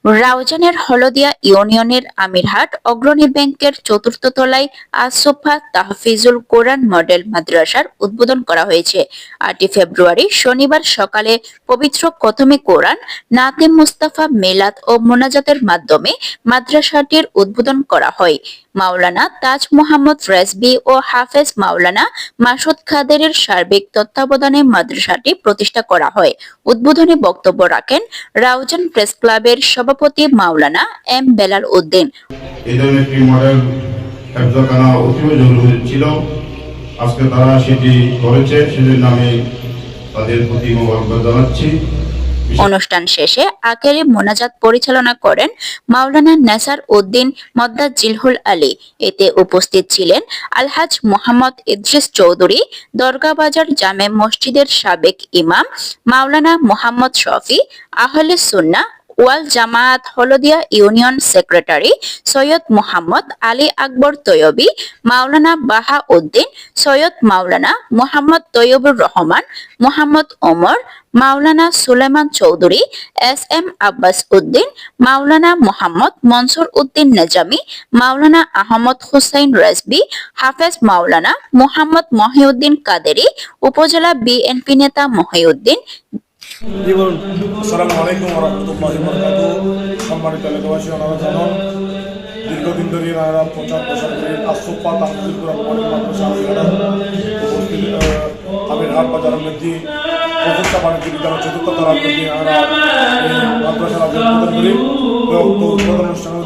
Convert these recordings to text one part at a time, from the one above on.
রাউজানের হলদিয়া ইউনিয়নের আমিরহাট অগ্রণী ব্যাংকের চতুর্থ তলায় আসোফা তাহফিজুল কোরআন মডেল মাদ্রাসার উদ্বোধন করা হয়েছে। 8 ফেব্রুয়ারি শনিবার সকালে পবিত্র খতমে কোরআন, নাতে মুস্তাফা, মিলাদ ও মোনাজাতের মাধ্যমে মাদ্রাসাটির উদ্বোধন করা হয়। মাওলানা তাজ মোহাম্মদ রেজভী ও হাফেজ মাওলানা মাসুদ খাদেরের সার্বিক তত্ত্বাবধানে মাদ্রাসাটি প্রতিষ্ঠা করা হয়। উদ্বোধনী বক্তব্য রাখেন রাউজান প্রেস ক্লাবের সভাপতি মাওলানা এম বেলাল উদ্দিন। এই ধরনের একটি মডেল হেফজখানা অতীব জরুরি ছিল, আজকে তারা সেটি করেছে, সেজন্য আমি তাদের প্রতি মোবারকবাদ জানাচ্ছি। অনুষ্ঠান শেষে আখেরি মোনাজাত পরিচালনা করেন মাওলানা নেসার উদ্দিন মোদ্দাজিলহুল আলী। এতে উপস্থিত ছিলেন আলহাজ মোহাম্মদ ইদ্রিস চৌধুরী, দরগা বাজার জামে মসজিদের সাবেক ইমাম মাওলানা মোহাম্মদ শফি, আহলে সুন্নাহ ওয়াল জামায়াত হলদিয়া ইউনিয়ন সেক্রেটারি সৈয়দ মোহাম্মদ আলী আকবর তৈয়বী, মাওলানা বাহা উদ্দিন, সৈয়দ মাওলানা মোহাম্মদ তৈয়বুর রহমান, মোহাম্মদ ওমর, মাওলানা সুলেমান চৌধুরী, এস.এম. আব্বাস উদ্দিন, মাওলানা মোহাম্মদ মনসুর উদ্দিন নেজামি, মাওলানা আহমদ হুসাইন রেজভী, হাফেজ মাওলানা মোহাম্মদ মহিউদ্দিন কাদেরী, উপজেলা বিএনপি নেতা মহিউদ্দিন। আসসালামু আলাইকুম ওয়া রাহমাতুল্লাহি ওয়া বারাকাতুহু। সম্মানিত এলাকাবাসী, আপনারা জানেন দীর্ঘদিন ধরে প্রচার প্রসার করে আসোফা তাহফিজুল কোরআন মডেল মাদ্রাসা উপস্থিত আমিরহাট বাজারের মধ্যে প্রতিষ্ঠা বাণিজ্য বিদ্যালয় চতুর্থ তলার মধ্যে আমরা মাদ্রাসার উদ্বোধন করি। উদ্বোধন অনুষ্ঠানে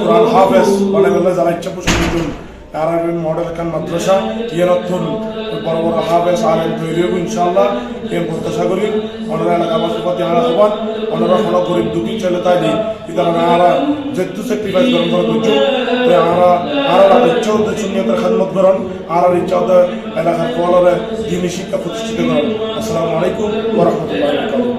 কোরআন হাফেজ মানে যারা ইচ্ছা পোষণ করুন তারা মডেল খান মাদ্রাসা ইয়ারথুল বড় বড় হাফেজ আলেম তৈরি হব ইনশাআল্লাহ। এর প্রত্যাশা করি ওনারা এলাকাবাসীর প্রতি আনা হবেন, ওনারা কোনো গরিব দুঃখী ছেলে তাই দিই কিন্তু আমরা যেহেতু স্যাক্রিফাইস করেন করা করছো তো আমরা ইচ্ছা হতে সুনিয়তের খেদমত করেন, আর ইচ্ছা হতে এলাকার ফলরে দিনী শিক্ষা প্রতিষ্ঠিত করেন। আসসালামু আলাইকুম ওয়া রাহমাতুল্লাহি ওয়া বারাকাতুহু।